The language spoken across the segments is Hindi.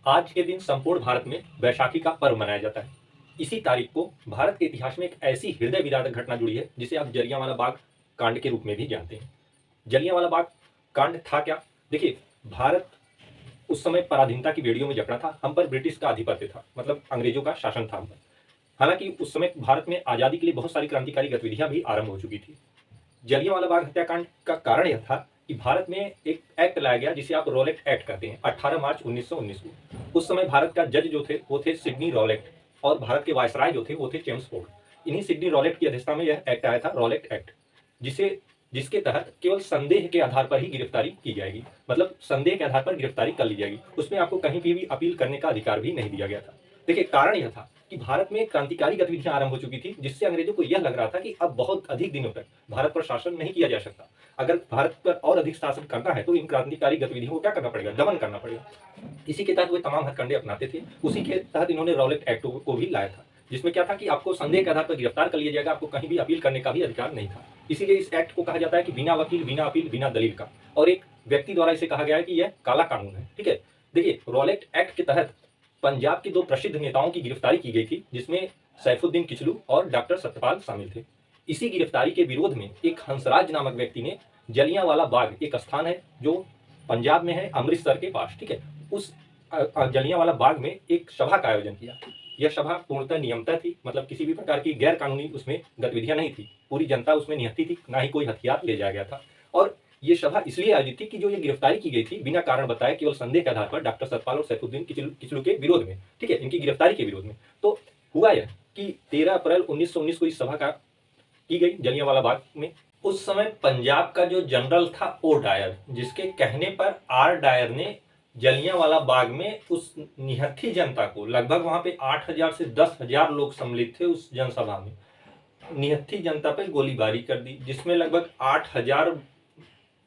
आज के दिन संपूर्ण भारत में बैसाखी का पर्व मनाया जाता है। इसी तारीख को भारत के इतिहास में एक ऐसी हृदय विदारक घटना जुड़ी है जिसे आप जलियांवाला बाग कांड के रूप में भी जानते हैं। जलियांवाला बाग कांड था क्या? देखिए, भारत उस समय पराधीनता की बेड़ियों में जकड़ा था। हम पर ब्रिटिश का आधिपत्य था, मतलब अंग्रेजों का शासन था हम पर। हालांकि उस समय भारत में आजादी के लिए बहुत सारी क्रांतिकारी गतिविधियां भी आरंभ हो चुकी थी। जलियांवाला बाग हत्याकांड का कारण यह था कि भारत में एक एक्ट लाया गया जिसे आप रॉलेट एक्ट कहते हैं, 18 मार्च 1919 को। उस समय भारत का जज जो थे वो थे सिडनी रॉलेट, और भारत के वायसराय जो थे वो थे चेम्सफोर्ड। इन्हीं सिडनी रॉलेट की अध्यक्षता में यह एक्ट आया था, रॉलेट एक्ट, जिसके तहत केवल संदेह के आधार पर ही गिरफ्तारी की जाएगी, मतलब संदेह के आधार पर गिरफ्तारी कर ली जाएगी। उसमें आपको कहीं भी अपील करने का अधिकार भी नहीं दिया गया था। देखिए, कारण यह था कि भारत में क्रांतिकारी गतिविधियां आरंभ हो चुकी थी, जिससे अंग्रेजों को यह लग रहा था कि अब बहुत अधिक दिनों तक भारत पर शासन नहीं किया जा सकता। अगर भारत पर और अधिक शासन करना है तो इन क्रांतिकारी गतिविधियों को क्या करना पड़ेगा? दमन करना पड़ेगा। इसी के तहत वे तमाम हथकंडे अपनाते थे। उसी के तहत इन्होंने रॉलेट एक्ट को भी लाया था, जिसमें क्या था कि आपको संदेह के आधार पर गिरफ्तार कर लिया जाएगा, आपको कहीं भी अपील करने का भी अधिकार नहीं था। इसीलिए इस एक्ट को कहा जाता है कि बिना वकील, बिना अपील, बिना दलील का, और एक व्यक्ति द्वारा इसे कहा गया है कि यह काला कानून है। ठीक है, देखिए, रॉलेट एक्ट के तहत पंजाब के दो प्रसिद्ध नेताओं की गिरफ्तारी की गई थी, जिसमें सैफुद्दीन किचलू और डॉक्टर सत्यपाल शामिल थे। इसी गिरफ्तारी के विरोध में एक हंसराज नामक व्यक्ति ने जलियांवाला बाग, एक स्थान है जो पंजाब में है, अमृतसर के पास, ठीक है, उस जलियांवाला बाग में एक सभा का आयोजन किया। यह सभा पूर्णतः नियमतः थी, मतलब किसी भी प्रकार की गैर कानूनी उसमें गतिविधियां नहीं थी। पूरी जनता उसमें निहत्थी थी, ना ही कोई हथियार ले जाया गया था। और ये सभा इसलिए आयोजित थी कि जो ये गिरफ्तारी की गई थी बिना कारण बताए, केवल संदेह के आधार पर, डॉक्टर सतपाल और सैफुद्दीन किचलू के विरोध में, ठीक है, इनकी गिरफ्तारी के विरोध में। तो हुआ यह कि 13 अप्रैल 1919 को इस सभा का की गई जलियांवाला बाग में। उस समय पंजाब का जो जनरल था ओ डायर, जिसके कहने पर आर डायर ने जलियांवाला बाग में उस निहत्थी जनता को, लगभग वहां पे 8,000 से 10,000 लोग सम्मिलित थे उस जनसभा में, निहत्थी जनता पर गोलीबारी कर दी, जिसमें लगभग 8,000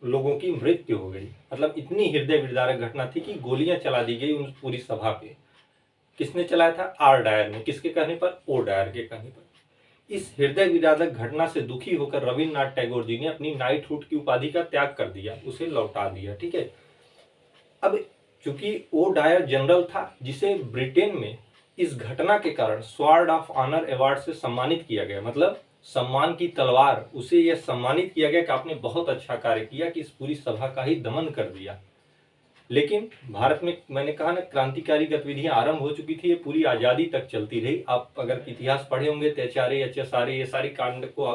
लोगों की मृत्यु हो गई। मतलब इतनी हृदय विदारक घटना थी कि गोलियां चला दी गई उन पूरी सभा पे। किसने चलाया था? आर डायर ने। किसके कहने पर? ओ डायर के कहने पर। इस हृदय विदारक घटना से दुखी होकर रविन्द्रनाथ टैगोर जी ने अपनी नाइटहुड की उपाधि का त्याग कर दिया, उसे लौटा दिया। ठीक है, अब चूंकि ओ डायर जनरल था, जिसे ब्रिटेन में इस घटना के कारण स्वॉर्ड ऑफ ऑनर अवार्ड से सम्मानित किया गया, मतलब सम्मान की तलवार, उसे यह सम्मानित किया गया कि आपने बहुत अच्छा कार्य किया कि इस पूरी सभा का ही दमन कर दिया। लेकिन भारत में, मैंने कहा ना, क्रांतिकारी गतिविधियां आरंभ हो चुकी थी, ये पूरी आजादी तक चलती रही। आप अगर इतिहास पढ़े होंगे, त्याचारे अत्याचारे, ये सारी कांड को,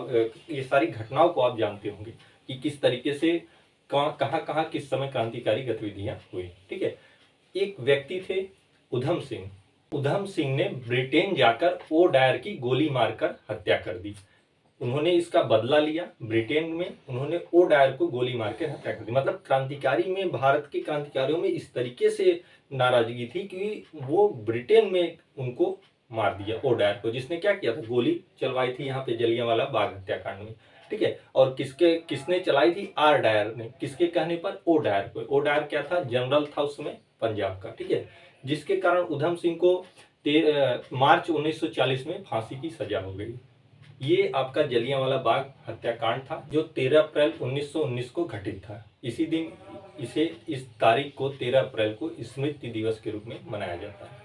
ये सारी घटनाओं को आप जानते होंगे कि किस तरीके से कहाँ कहाँ किस समय क्रांतिकारी गतिविधियां हुई। ठीक है, एक व्यक्ति थे उधम सिंह। उधम सिंह ने ब्रिटेन जाकर ओ डायर की गोली मारकर हत्या कर दी। उन्होंने इसका बदला लिया। ब्रिटेन में उन्होंने ओ डायर को गोली मार के हत्या कर दी। मतलब क्रांतिकारी में, भारत के क्रांतिकारियों में इस तरीके से नाराजगी थी कि वो ब्रिटेन में उनको मार दिया, ओ डायर को, जिसने क्या किया था? गोली चलवाई थी यहाँ पे जलियांवाला बाग हत्याकांड में। ठीक है, और किसने चलाई थी? आर डायर ने। किसके कहने पर? ओ डायर को। ओ डायर क्या था? जनरल था उस समय पंजाब का। ठीक है, जिसके कारण उधम सिंह को मार्च 1940 में फांसी की सजा हो गई। ये आपका जलियांवाला बाग हत्याकांड था, जो 13 अप्रैल 1919 को घटित था। इसी दिन इस तारीख को 13 अप्रैल को स्मृति दिवस के रूप में मनाया जाता है।